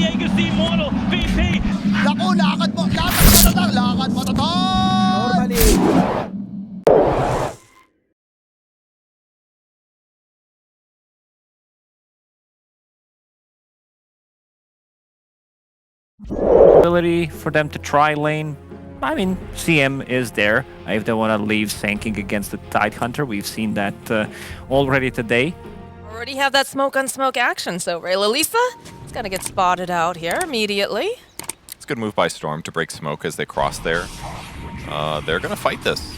Diego C. Mortal, VP. Naku, lakad mo tatang, lakad mo tatang! Normally. Ability for them to try lane. I mean, CM is there. If they want to leave Sanking against the Tide Hunter, we've seen that already today. Already have that smoke on smoke action, so Lalisa is gonna get spotted out here immediately. It's a good move by Storm to break smoke as they cross there. They're gonna fight this.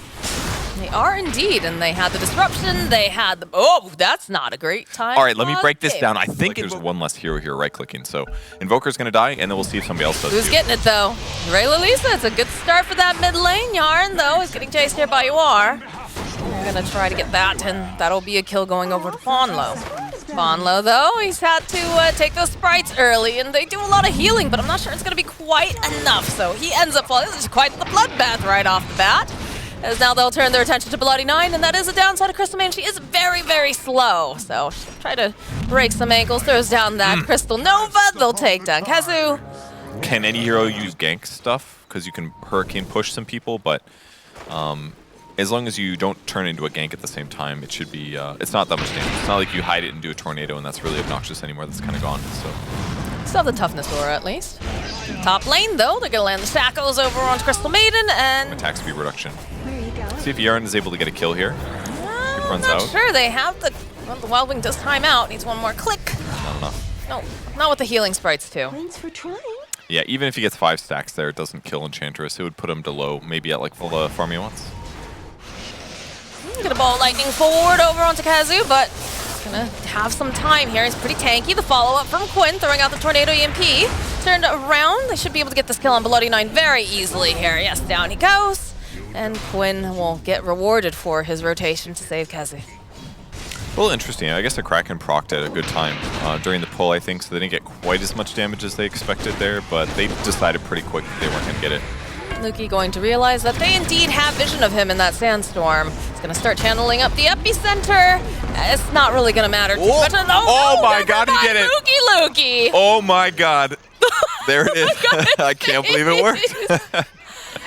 They are indeed, and they had the disruption, they had the... Oh, that's not a great time. All right, let me break this game. down. I think there's one less hero here right-clicking, so Invoker's gonna die, and then we'll see if somebody else does Who's too. getting it, though? Lalisa, it's a good start for that mid lane. Yarn, though, is getting chased here by Yuar. We're gonna try to get that, and that'll be a kill going over to Ponlo. Ponlo, though, he's had to take those sprites early, and they do a lot of healing, but I'm not sure it's gonna be quite enough, so he ends up falling. This is quite the bloodbath right off the bat. As now they'll turn their attention to Bloody Nine, and that is a downside of Crystal Maiden. She is very, very slow, so she'll try to break some ankles, throws down that Crystal Nova, they'll take down Kezu. Can any hero use gank stuff? Because you can Hurricane push some people, but as long as you don't turn into a gank at the same time, it should be, it's not that much damage. It's not like you hide it and do a tornado, and that's really obnoxious anymore. That's kind of gone, so. Still have the toughness aura, at least. Top lane, though, they're gonna land the shackles over onto Crystal Maiden, and... Attack speed reduction. See if Yaren is able to get a kill here. He runs not out. sure, they have the... Well, the Wild Wing does time out, needs one more click. Not enough. No, not with the healing sprites, too. Thanks for trying. Yeah, even if he gets 5 stacks there, it doesn't kill Enchantress. It would put him to low, maybe at like full farm he wants. Gonna ball lightning forward over onto Kazu, but he's gonna have some time here. He's pretty tanky. The follow-up from Quinn, throwing out the Tornado EMP. Turned around. They should be able to get this kill on Bloody Nine very easily here. Yes, down he goes. And Quinn will get rewarded for his rotation to save Kazu. A little interesting. I guess the Kraken procced at a good time during the pull, I think, so they didn't get quite as much damage as they expected there, but they decided pretty quick that they weren't going to get it. Luki going to realize that they indeed have vision of him in that sandstorm. He's going to start channeling up the epicenter. It's not really going to matter too much. Oh my God, he did it! Luki! Oh my God. There it is. I can't believe it worked.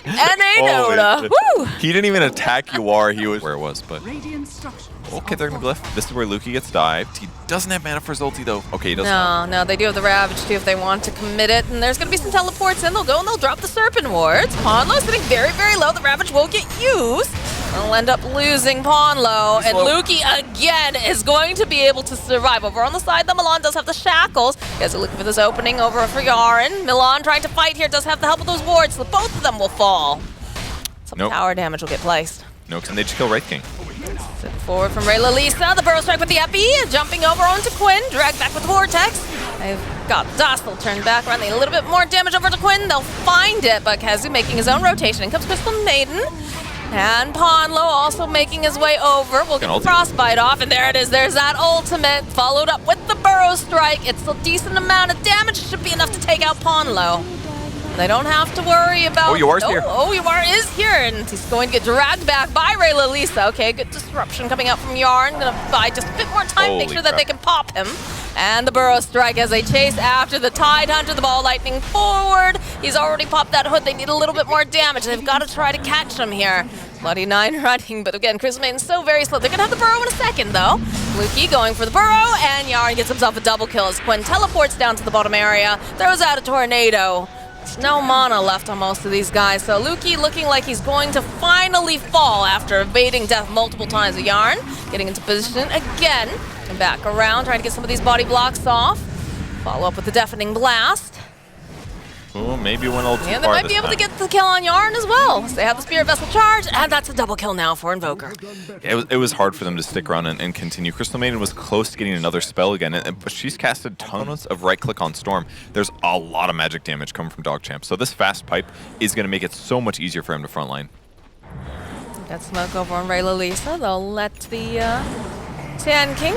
NA Dota. Woo! He didn't even attack Yuar. He was where it was, but okay, they're gonna glyph. This is where Luki gets dived. He doesn't have mana for his ulti though. Okay, he doesn't. No, they do have the Ravage too if they want to commit it. And there's gonna be some teleports in. They'll go and they'll drop the Serpent Wards. Ponlo sitting very, very low. The Ravage will get used. They'll end up losing Ponlo. And Luki again is going to be able to survive. Over on the side, the Milan does have the shackles. You guys are looking for this opening over for Yaren. Milan trying to fight here, does have the help of those wards, so both of them will fall. Some tower damage will get placed. No, can they just kill Wraith King? Sit forward from Lalisa, the Burrow Strike with the Epi, jumping over onto Quinn, dragged back with the Vortex. They've got Dust, they'll turn back around, they need a little bit more damage over to Quinn, they'll find it, but Kazu making his own rotation. In comes Crystal Maiden, and Ponlo also making his way over. We'll get the Frostbite off, and there it is, there's that ultimate, followed up with the Burrow Strike. It's a decent amount of damage, should be enough to take out Ponlo. They don't have to worry about... Oh, Yuar's here. Oh, Yuar is here, and he's going to get dragged back by Lalisa. Okay, good disruption coming out from Yarn. Gonna buy just a bit more time to make sure that they can pop him. And the Burrow Strike as they chase after the Tide Hunter. The ball lightning forward. He's already popped that hood. They need a little bit more damage. They've got to try to catch him here. Bloody Nine running, but again, Crystal Maiden's so very slow. They're gonna have the Burrow in a second, though. Luki going for the Burrow, and Yarn gets himself a double kill as Quinn teleports down to the bottom area, throws out a tornado. There's no mana left on most of these guys, so Luki looking like he's going to finally fall after evading death multiple times. Yarn getting into position again, and back around, trying to get some of these body blocks off. Follow up with the Deafening Blast. Oh, maybe one ult too And they far might this be able to time. get the kill on Yarn as well. So they have the Spirit Vessel charge, and that's a double kill now for Invoker. It was hard for them to stick around and continue. Crystal Maiden was close to getting another spell again, but she's casted tons of right-click on Storm. There's a lot of magic damage coming from DogChamp, so this fast pipe is going to make it so much easier for him to frontline. Got smoke over on Lalisa. They'll let the Sand King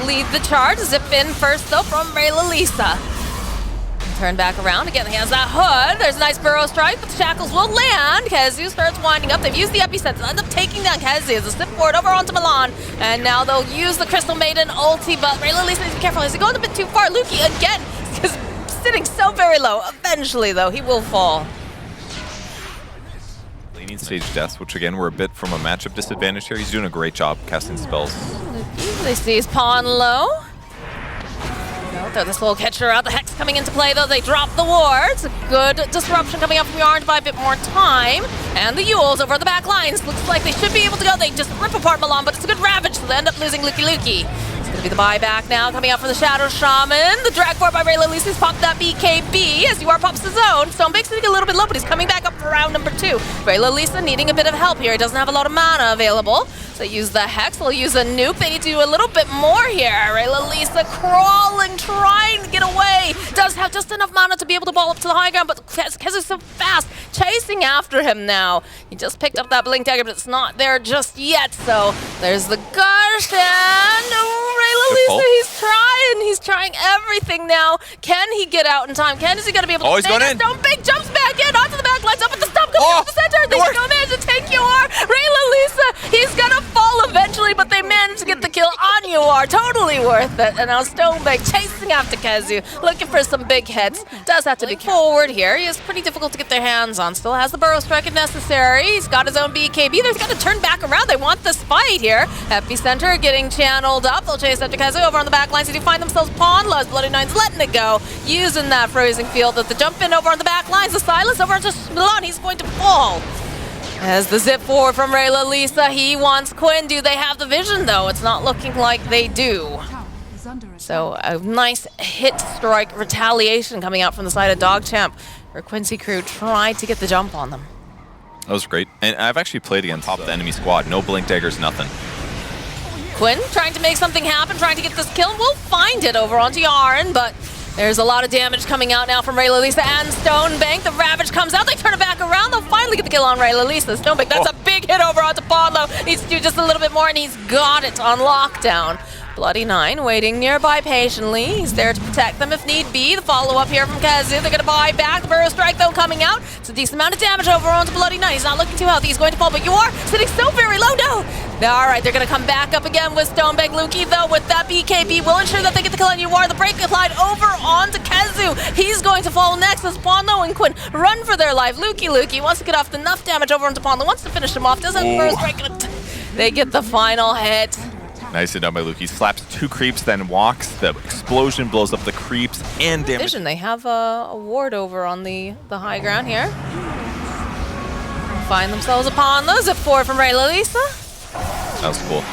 lead the charge. Zip in first, though, from Lalisa. Turn back around. Again, he has that hood. There's a nice Burrow Strike, but the shackles will land. Kezu starts winding up. They've used the epicenter. They'll end up taking down Kezu as a slip forward over onto Milan. And now they'll use the Crystal Maiden ulti, but Lalisa needs to be careful. Is he going a bit too far? Luki again is sitting so very low. Eventually, though, he will fall. Leaning stage deaths, which again, we're a bit from a matchup disadvantage here. He's doing a great job casting spells. They see his pawn low. Throw this little catcher out. The Hex coming into play, though. They drop the wards. Good disruption coming up from Yarn to buy a bit more time. And the Yules over the back lines. Looks like they should be able to go. They just rip apart Milan, but it's a good Ravage, so they end up losing Luki. It's going to be the buyback now coming out from the Shadow Shaman. The drag forward by Raylalisa popped that BKB as UR pops his own. Stonebake's sitting a little bit low, but he's coming back up for round number 2. Raylalisa needing a bit of help here. He doesn't have a lot of mana available. So use the Hex, they'll use a nuke. They need to do a little bit more here. Raylalisa crawling, trying to get away. Does have just enough mana to be able to ball up to the high ground, but Kezu's so fast, chasing after him now. He just picked up that Blink Dagger, but it's not there just yet. So there's the gush, and Raylalisa, he's trying everything now. Can he get out in time? Is he going to be able to he's going in. Stonebake jumps back in, onto the back lines, up at the stump, coming up the center. They still manage to take UR. Raylalisa, he's going to fall eventually, but they managed to get the kill on UR. Totally worth it. And now Stonebake chasing after Kezu, looking for some big hits. Does have to be forward here. He is pretty difficult to get their hands on. Still has the Burrow Strike if necessary. He's got his own BKB. They've got to turn back around. They want this fight here. Epicenter getting channeled up. They'll chase after Kezu over on the back lines. They do find themselves pawn lows. Bloody Nine's letting it go, using that freezing field. That the jump in over on the back lines. The Silas over onto Milan. He's going to fall. As the zip forward from Raylalisa, he wants Quinn. Do they have the vision, though? It's not looking like they do. So a nice hit strike retaliation coming out from the side of DogChamp, where Quincy crew tried to get the jump on them. That was great. And I've actually played against the enemy squad. No Blink Daggers, nothing. Quinn trying to make something happen, trying to get this kill. We'll find it over onto Yarn, but there's a lot of damage coming out now from Raylalisa and Stonebank. The Ravage comes out, they turn it back around, they'll finally get the kill on Raylalisa. Stonebank, that's a big hit over onto Podlo. Needs to do just a little bit more, and he's got it on lockdown. Bloody Nine waiting nearby patiently. He's there to protect them if need be. The follow-up here from Kezu. They're going to buy back. The Burrow Strike, though, coming out. It's a decent amount of damage over onto Bloody Nine. He's not looking too healthy. He's going to fall, but you are sitting so very low. No! All right, they're going to come back up again with Stonebank. Luki, though, with that BKB, will ensure that they get the kill on UR. The break applied over onto Kezu. He's going to fall next as Ponlo and Quinn run for their life. Luki wants to get off enough damage over onto Ponlo. Wants to finish him off. Doesn't have the Burrow Strike. They get the final hit. Nicely done by Luke. He slaps 2 creeps, then walks. The explosion blows up the creeps and damage. Vision, they have a ward over on the high ground here. Find themselves upon those. Zip forward from Raylalisa. That was cool.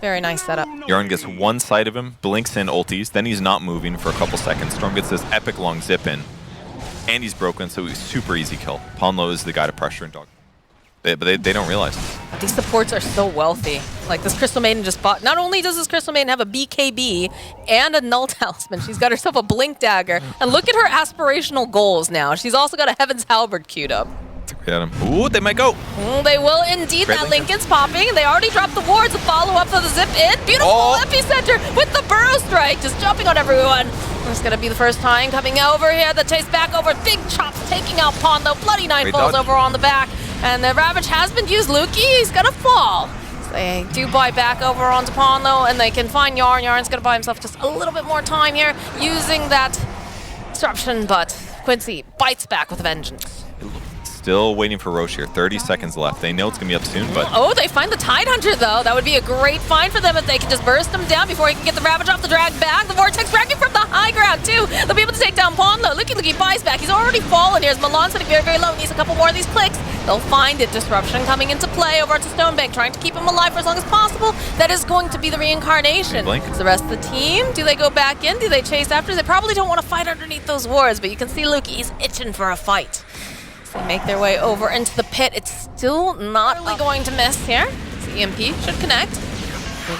Very nice setup. Yarn gets one side of him, blinks in ulties, then he's not moving for a couple seconds. Storm gets this epic long zip in, and he's broken, so he's super easy kill. Ponlo is the guy to pressure and dog. But they don't realize. These supports are so wealthy. Like this Crystal Maiden just bought. Not only does this Crystal Maiden have a BKB and a Null Talisman, she's got herself a Blink Dagger. And look at her aspirational goals now. She's also got a Heaven's Halberd queued up. Ooh, they might go. They will indeed. That Lincoln's popping. They already dropped the wards. A follow-up to the zip in. Beautiful Epicenter with the Burrow Strike. Just jumping on everyone. It's going to be the first time coming over here. The chase back over. Big chops taking out Ponlo. Bloody Nine falls over on the back. And the Ravage has been used. Luki, he's going to fall. So they do buy back over onto Ponlo, and they can find Yarn. Yarn's going to buy himself just a little bit more time here using that disruption, but Quincy bites back with a vengeance. Still waiting for Roche here. 30 seconds left. They know it's going to be up soon, but... Oh, they find the Tidehunter, though. That would be a great find for them if they can just burst him down before he can get the Ravage off the drag back. The Vortex dragging from the high ground, too. They'll be able to take down Ponlo. Luki buys back. He's already fallen here. Milan sitting very, very low. Needs a couple more of these clicks. They'll find it. Disruption coming into play over to Stonebank, trying to keep him alive for as long as possible. That is going to be the reincarnation. The rest of the team, do they go back in? Do they chase after? They probably don't want to fight underneath those wards, but you can see Luki, he's itching for a fight. They make their way over into the pit. It's still not really going to miss here. The EMP should connect.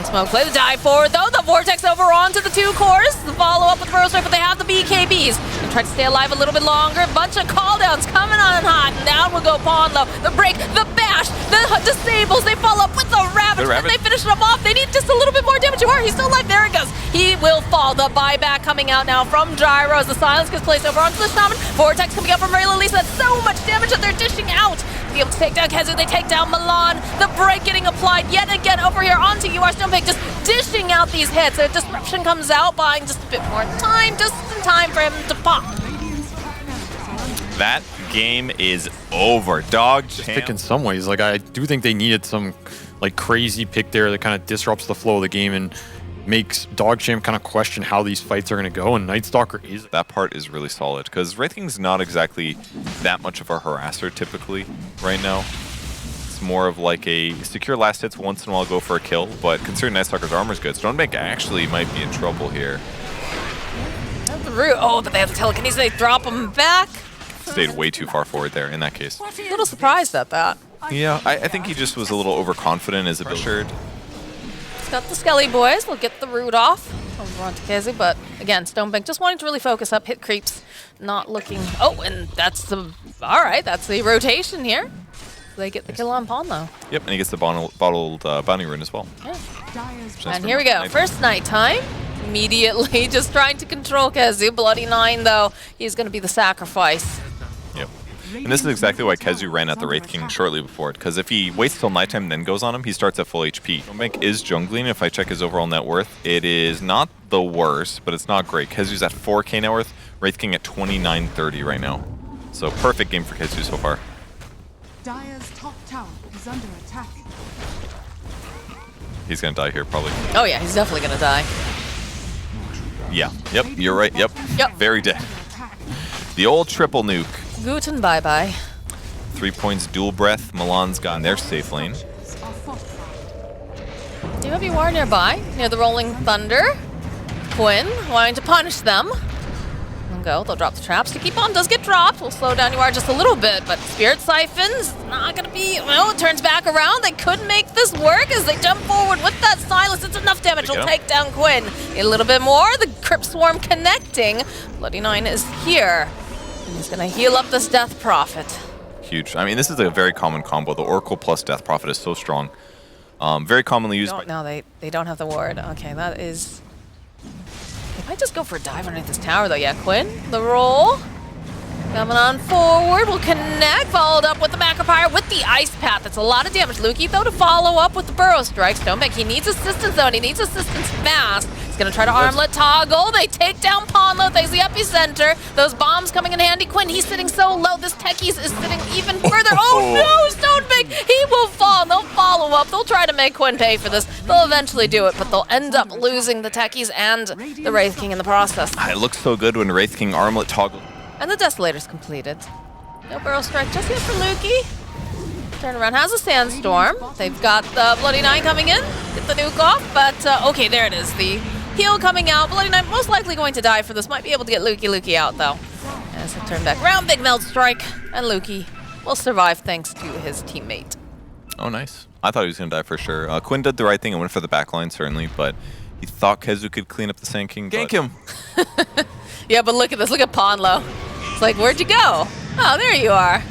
Smoke play the dive forward, though. The Vortex over onto the 2 cores. The follow-up with Burrow Strike, but they have the BKBs. They try to stay alive a little bit longer. Bunch of call-downs coming on hot. And down will go Ponlo. The break, the bash, the disables. They follow up with the Ravage. And they finish them off. They need just a little bit more damage. He's still alive. There it goes. He will fall. The buyback coming out now from Gyros. The silence gets placed over onto the Shaman. Vortex coming out from Raylalisa. That's so much damage that they're dishing out. be able to take down Kezu. They take down Milan. The break getting applied yet again over here onto UR. Stonebake just dishing out these hits. A disruption comes out, buying just a bit more time, just in time for him to pop. That game is over. DogChamp. Pick in some ways. Like, I do think they needed some like crazy pick there that kind of disrupts the flow of the game and makes DogChamp kind of question how these fights are going to go, and Night Stalker is. That part is really solid, because Wraith King's not exactly that much of a harasser typically right now. It's more of like a secure last hits, once in a while go for a kill, but considering Night Stalker's armor's good, Stonebake actually might be in trouble here. The root. Oh, but they have the telekinesis. They drop him back. Stayed way too far forward there in that case. A little surprised at that. Yeah, I think he just was a little overconfident as a build. He's got the Skelly boys. We'll get the root off. Over onto Kezu, but again, Stonebake just wanting to really focus up, hit creeps, not looking. Oh, and that's the. All right, that's the rotation here. They get the kill on Pawn though. Yep, and he gets the bottled bounty rune as well. Yeah. And here we go. First nighttime. Immediately just trying to control Kezu. Bloody 9 though. He's going to be the sacrifice. Yep. And this is exactly why Kezu ran at the Wraith King shortly before it, because if he waits till nighttime and then goes on him, he starts at full HP. Stonebake is jungling. If I check his overall net worth, it is not the worst, but it's not great. Kezu's at 4k net worth, Wraith King at 2930 right now. So perfect game for Kezu so far. Dire's top tower is under attack. He's going to die here probably. Oh yeah, he's definitely going to die. Yeah. Yep, you're right. Yep. Yep. Very dead. The old triple nuke. Guten bye-bye. 3 points, dual breath. Milan's gotten their safe lane. Do you have UR nearby? Near the Rolling Thunder. Quinn wanting to punish them. And go. They'll drop the traps. Sticky Bomb does get dropped. We'll slow down UR just a little bit, but Spirit Siphon's not going to be... Well, it turns back around. They could make this work as they jump forward with that silence. It's enough damage. He'll take down Quinn. A little bit more. The Crypt Swarm connecting. Bloody 9 is here. And he's going to heal up this Death Prophet. Huge. I mean, this is a very common combo. The Oracle plus Death Prophet is so strong. Very commonly used. No, they don't have the ward. Okay, that is... They might just go for a dive underneath this tower, though. Yeah, Quinn, the roll. Coming on forward, will connect, followed up with the Macropyre with the Ice Path. That's a lot of damage. Lukey, though, to follow up with the Burrow Strike. Stonebake, he needs assistance, though, and he needs assistance fast. He's going to try to armlet toggle. They take down Ponlo. There's the epicenter. Those bombs coming in handy. Quinn, he's sitting so low. This Techies is sitting even further. Oh, no, Stonebake, he will fall. They'll follow up. They'll try to make Quinn pay for this. They'll eventually do it, but they'll end up losing the Techies and the Wraith King in the process. It looks so good when Wraith King armlet toggle. And the Desolator's completed. No Burrow Strike just yet for Lukey. Turn around, has a Sandstorm. They've got the Bloody 9 coming in. Get the nuke off, but okay, there it is. The heal coming out. Bloody 9 most likely going to die for this. Might be able to get Lukey out, though. As he turn back around, big Meld Strike, and Lukey will survive thanks to his teammate. Oh, nice. I thought he was going to die for sure. Quinn did the right thing and went for the backline, certainly, but he thought Kezu could clean up the Sand King. Gank him! Yeah, but look at this. Look at Ponlo. It's like, where'd you go? Oh, there you are.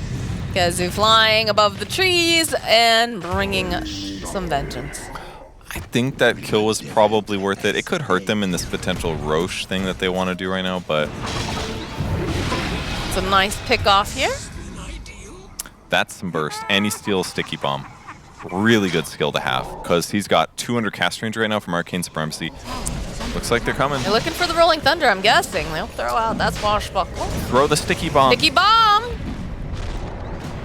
Kezu flying above the trees and bringing some vengeance. I think that kill was probably worth it. It could hurt them in this potential Roche thing that they want to do right now, but... It's a nice pick off here. That's some burst. And he steals Sticky Bomb. Really good skill to have, because he's got 200 cast range right now from Arcane Supremacy. Looks like they're coming. They're looking for the Rolling Thunder, I'm guessing. They'll throw out that swashbuckle. Throw the Sticky Bomb. Sticky Bomb!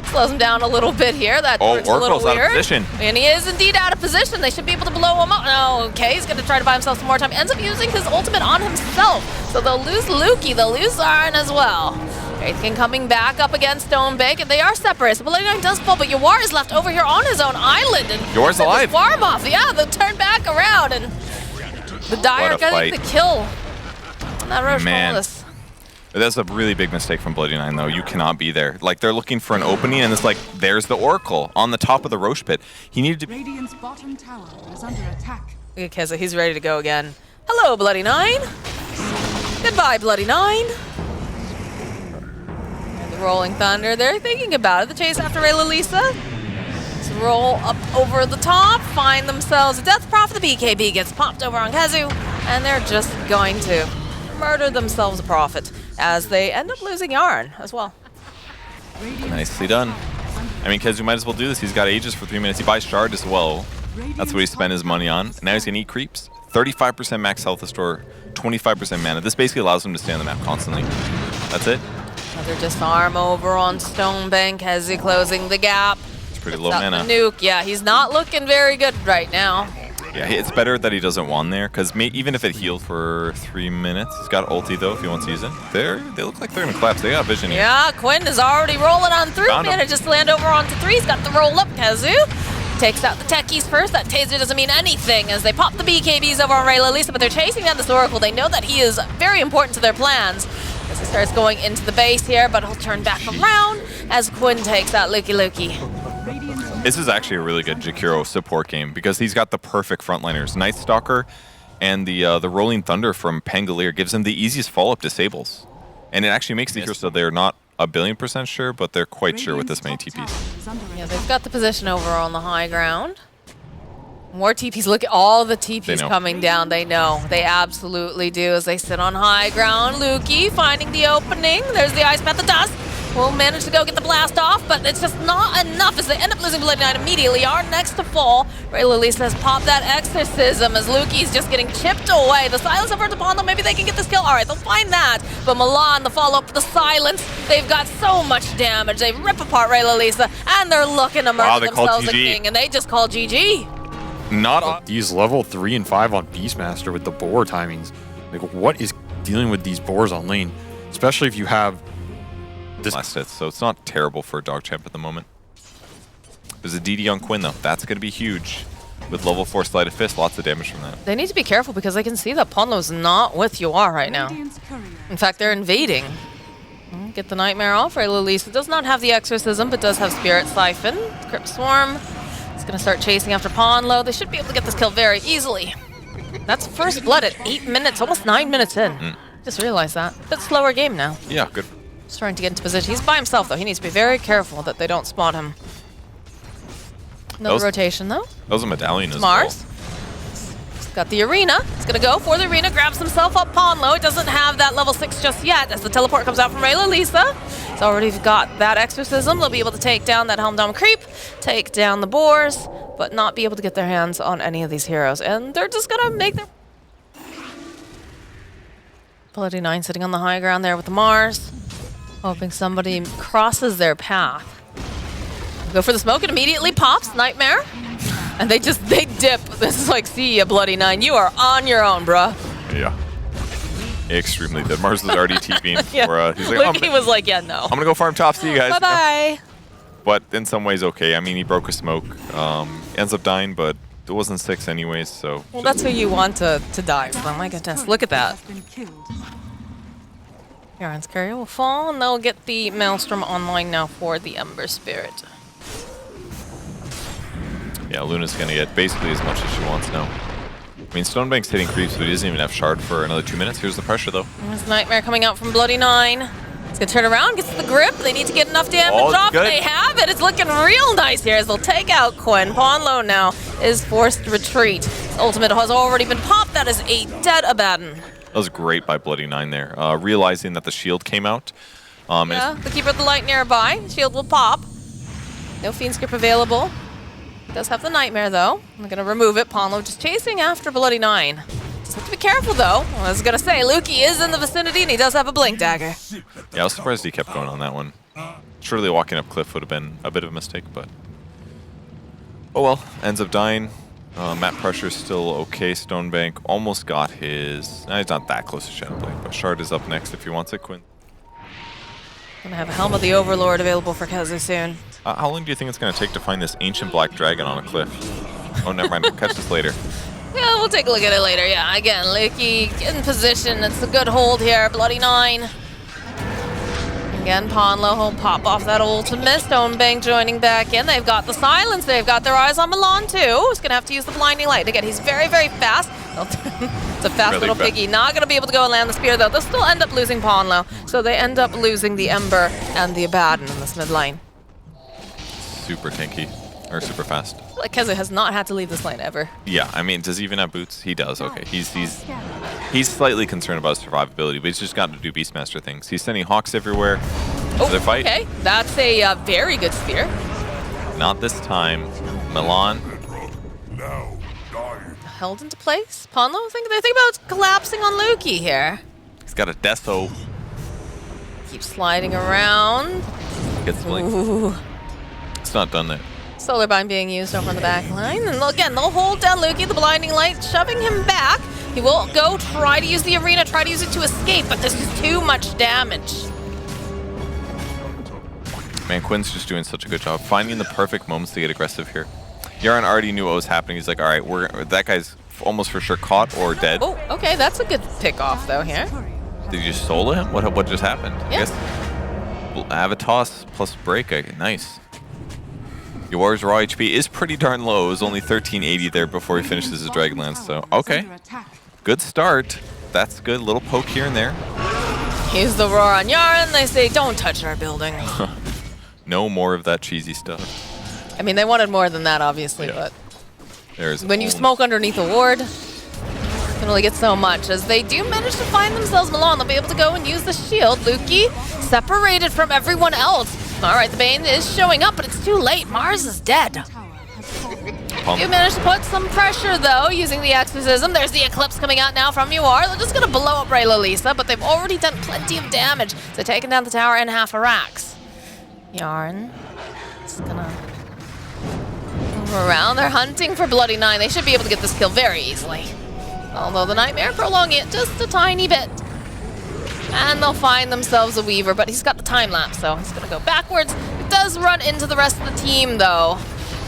Slows him down a little bit here. That works a little Oracle's weird. out of position. And he is indeed out of position. They should be able to blow him up. No, okay, he's going to try to buy himself some more time. Ends up using his ultimate on himself. So they'll lose Lukey. They'll lose Zarn as well. Wraith King coming back up against Stonebake, and they are separated. So Bloody 9 does fall, but Yawar is left over here on his own island. And Yawar's alive. Warm off. Yeah, they'll turn back around, and the Dire getting the kill on that Roche Mollis. That's a really big mistake from Bloody 9, though. You cannot be there. Like, they're looking for an opening, and it's like, there's the Oracle on the top of the Roche pit. He needed to be... Radiant's bottom tower is under attack. Look at Keza, he's ready to go again. Hello, Bloody 9. Goodbye, Bloody 9. And the Rolling Thunder, they're thinking about it. The chase after Rayla Lisa. Let's roll up over the top, find themselves a Death Prophet. The BKB gets popped over on Kezu, and they're just going to murder themselves a Prophet as they end up losing Yarn as well. Nicely done. I mean, Kezu might as well do this. He's got Aegis for 3 minutes. He buys Shard as well. That's what he spent his money on. Now he's going to eat creeps. 35% max health restore, 25% mana. This basically allows him to stay on the map constantly. That's it. Another disarm over on Stonebank. Kezu closing the gap. It's pretty low mana. The nuke. Yeah, he's not looking very good right now. Yeah, it's better that he doesn't wand there, because even if it healed for 3 minutes, he's got ulti though if he wants to use it. They look like they're going to collapse. They got vision here. Yeah, Quinn is already rolling on through. Found him. Manages to land over onto 3. He's got the roll up. Kezu takes out the techies first. That taser doesn't mean anything as they pop the BKBs over on Raylalisa, but they're chasing down this Oracle. They know that he is very important to their plans. As he starts going into the base here, but he'll turn back around as Quinn takes out Luki. This is actually a really good Jakiro support game because he's got the perfect frontliners. Night Stalker and the Rolling Thunder from Pangolier gives him the easiest follow-up disables. And it actually makes it so they're not 1,000,000,000% sure, but they're quite sure with this many TPs. Yeah, they've got the position over on the high ground. More TPs. Look at all the TPs coming down. They know. They absolutely do as they sit on high ground. Luki finding the opening. There's the Ice Path of Dust. Will manage to go get the blast off, but it's just not enough as they end up losing Bloody Knight immediately. Are next to fall. Raylalisa has popped that exorcism as Luki's just getting chipped away. The silence over to Pondo. Maybe they can get this kill. All right, they'll find that. But Milan, the follow-up to the silence. They've got so much damage. They rip apart Raylalisa, and they're looking to murder themselves a king, and they just call GG. Not these level 3 and 5 on Beastmaster with the boar timings. Like, what is dealing with these boars on lane? Especially if you have this last hit, so it's not terrible for DogChamp at the moment. There's a DD on Quinn though. That's going to be huge. With level 4 Sleight of Fist, lots of damage from that. They need to be careful because they can see that Ponlo's not with UR right now. In fact, they're invading. Get the Nightmare off. Raylalisa does not have the Exorcism, but does have Spirit Siphon. Crypt Swarm is going to start chasing after Ponlo. They should be able to get this kill very easily. That's first blood at 8 minutes, almost 9 minutes in. Just realized that. Bit slower game now. Yeah, good. Just trying to get into position. He's by himself, though. He needs to be very careful that they don't spot him. Another rotation, though. That was a medallion as Mars. well. He's got the arena. He's going to go for the arena, grabs himself up Ponlo. It doesn't have that level 6 just yet as the teleport comes out from Raylalisa. He's already got that exorcism. They'll be able to take down that Helm Dome creep, take down the boars, but not be able to get their hands on any of these heroes. And they're just going to make their... Bloody Nine sitting on the high ground there with the Mars. Hoping somebody crosses their path. Go for the smoke, it immediately pops, Nightmare. And they dip. This is like, see ya, Bloody Nine. You are on your own, bruh. Yeah. Extremely dead. Mars was already TPing. Yeah. He's like, He was like, yeah, no. I'm going to go farm top, see you guys. Bye-bye. But in some ways, okay. I mean, he broke a smoke. Ends up dying, but it wasn't 6 anyways, so... Well, that's who you want to die. Oh my goodness, look at that. Yaron's carrier will fall, and they'll get the Maelstrom online now for the Ember Spirit. Yeah, Luna's going to get basically as much as she wants now. I mean, Stonebank's hitting creeps, but he doesn't even have Shard for another 2 minutes. Here's the pressure, though. There's Nightmare coming out from Bloody Nine. He's going to turn around, gets the grip. They need to get enough damage off. Good. They have it. It's looking real nice here as they'll take out Quinn. Ponlo now is forced to retreat. His ultimate has already been popped. That is a dead Abaddon. That was great by Bloody Nine there. Realizing that the shield came out. Yeah, the Keeper of the Light nearby. Shield will pop. No Fiend's Grip available. He does have the Nightmare, though. I'm going to remove it. Ponlo just chasing after Bloody Nine. Just have to be careful, though. I was going to say, Luki is in the vicinity, and he does have a Blink Dagger. Yeah, I was surprised he kept going on that one. Surely walking up cliff would have been a bit of a mistake, but... Oh well, ends up dying. Map pressure's still okay. Stonebank almost got his... Nah, he's not that close to Shadowblade, but Shard is up next if he wants it, Quinn. Gonna have a Helm of the Overlord available for Kezu soon. How long do you think it's going to take to find this ancient black dragon on a cliff? Oh, never mind. We'll catch this later. Yeah, we'll take a look at it later. Yeah, again, Luki in position. It's a good hold here. Bloody Nine. Again, Ponlo will pop off that ultimate. Stonebank joining back in. They've got the silence. They've got their eyes on Milan, too. He's going to have to use the blinding light. Again, he's very, very fast. It's a fast Really little fast. piggy. Not going to be able to go and land the spear, though. They'll still end up losing Ponlo. So they end up losing the Ember and the Abaddon in this mid lane. Super tanky. Or super fast. Like Kezu has not had to leave this lane ever. Yeah, I mean, does he even have boots? He does, okay. He's slightly concerned about his survivability, but he's just gotten to do Beastmaster things. He's sending Hawks everywhere. Oh, Their fight. okay. That's a very good spear. not this time. Milan. Held into place. Ponlo, they're thinking about collapsing on Lukey here. He's got a Deso. Keep sliding around. Gets blinked. Ooh. It's not done there. Solar Bind being used over on the back line. And again, they'll hold down Lukey, the blinding light, shoving him back. He will go try to use the arena, try to use it to escape, but this is too much damage. Man, Quinn's just doing such a good job finding the perfect moments to get aggressive here. Yaron already knew what was happening. He's like, all right, that guy's almost for sure caught or dead. Oh, okay, that's a good pick off though here. Did you just solo him? What just happened? Yeah. I guess Avatos plus break. Nice. Yawar's raw HP is pretty darn low. It was only 1380 there before he finishes his Dragonlance. So, okay. Good start. That's good. Little poke here and there. Here's the roar on Yaron. They say, don't touch our building. No more of that cheesy stuff. I mean, they wanted more than that, obviously, Yeah. but There's when you smoke underneath a ward, you can only get so much. As they do manage to find themselves Milan, they'll be able to go and use the shield. Lukey separated from everyone else. All right, the Bane is showing up, but it's too late. Mars is dead. You managed to put some pressure, though, using the exorcism. There's the Eclipse coming out now from UR. They're just going to blow up Rayla, but they've already done plenty of damage. They're taking down the tower in half a Rax. Yarn is going to move around. They're hunting for Bloody Nine. They should be able to get this kill very easily. Although the Nightmare prolonging it just a tiny bit. And they'll find themselves a Weaver, but he's got the time lapse, so he's going to go backwards. It does run into the rest of the team, though.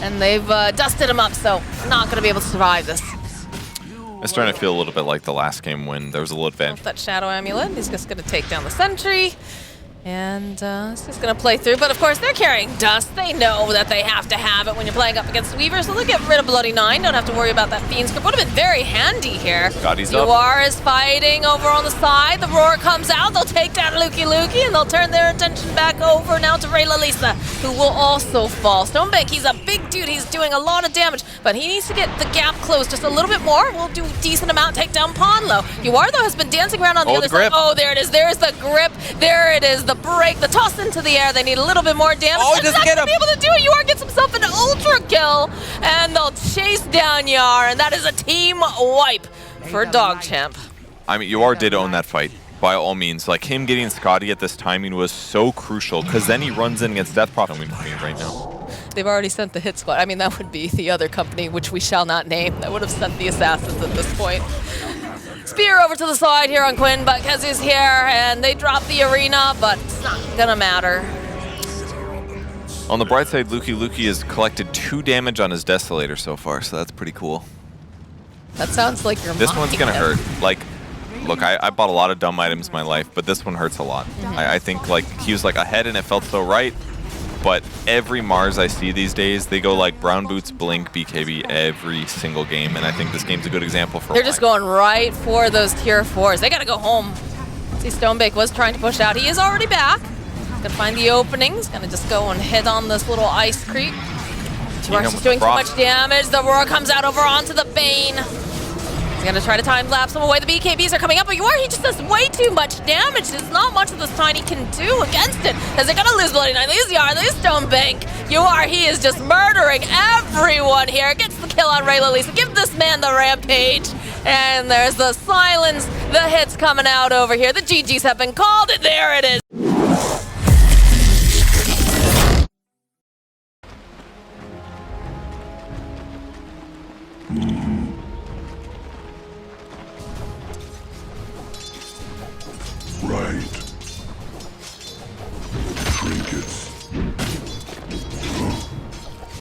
And they've dusted him up, so not going to be able to survive this. It's starting to feel a little bit like the last game when there was a little advantage. That Shadow Amulet, he's just going to take down the Sentry. And it's just going to play through. But of course, they're carrying Dust. They know that they have to have it when you're playing up against Weaver, so they'll get rid of Bloody Nine. Don't have to worry about that Fiend Script. Would have been very handy here. Scotty's up. UR is fighting over on the side. The Roar comes out. They'll take down Lukey, and they'll turn their attention back over now to Rayla, who will also fall. Stonebank, he's a big dude. He's doing a lot of damage, but he needs to get the gap closed just a little bit more. We'll do a decent amount, take down Ponlo. UR, though, has been dancing around on the other side. Oh, there it is. There's the grip. There it is. The break. The toss into the air. They need a little bit more damage. Oh, he doesn't get him. Be able to do it. UR gets himself an ultra kill, and they'll chase down Yar, and that is a team wipe for DogChamp. I mean, UR did own that fight, by all means. Like, him getting Scotty at this timing was so crucial, because then he runs in against Death Prophet. Right now. They've already sent the hit squad. I mean, that would be the other company, which we shall not name, that would have sent the assassins at this point. Spear over to the side here on Quinn, but Kezi's here, and they drop the arena, but it's not gonna matter. On the bright side, Lukey has collected 2 damage on his Desolator so far, so that's pretty cool. That sounds like you're This one's mocking gonna him. hurt. Like, look, I bought a lot of dumb items in my life, but this one hurts a lot. I think, like, he was, like, ahead and it felt so right, but every Mars I see these days, they go, like, Brown Boots, Blink, BKB every single game, and I think this game's a good example for They're just going right for those tier 4s. They gotta go home. See, Stonebank was trying to push out. He is already back. Gonna find the openings. Gonna just go and hit on this little ice creep. Tuar's just doing too much damage. The Roar comes out over onto the Bane. He's gonna try to time lapse him away. The BKBs are coming up, but he just does way too much damage. There's not much of this Tiny can do against it, as they're gonna lose Bloody Nine. They lose Yar, they lose Stonebank. He is just murdering everyone here. Gets the kill on Rayla. Give this man the rampage. And there's the silence. The hits coming out over here. The GGs have been called, and there it is. Right.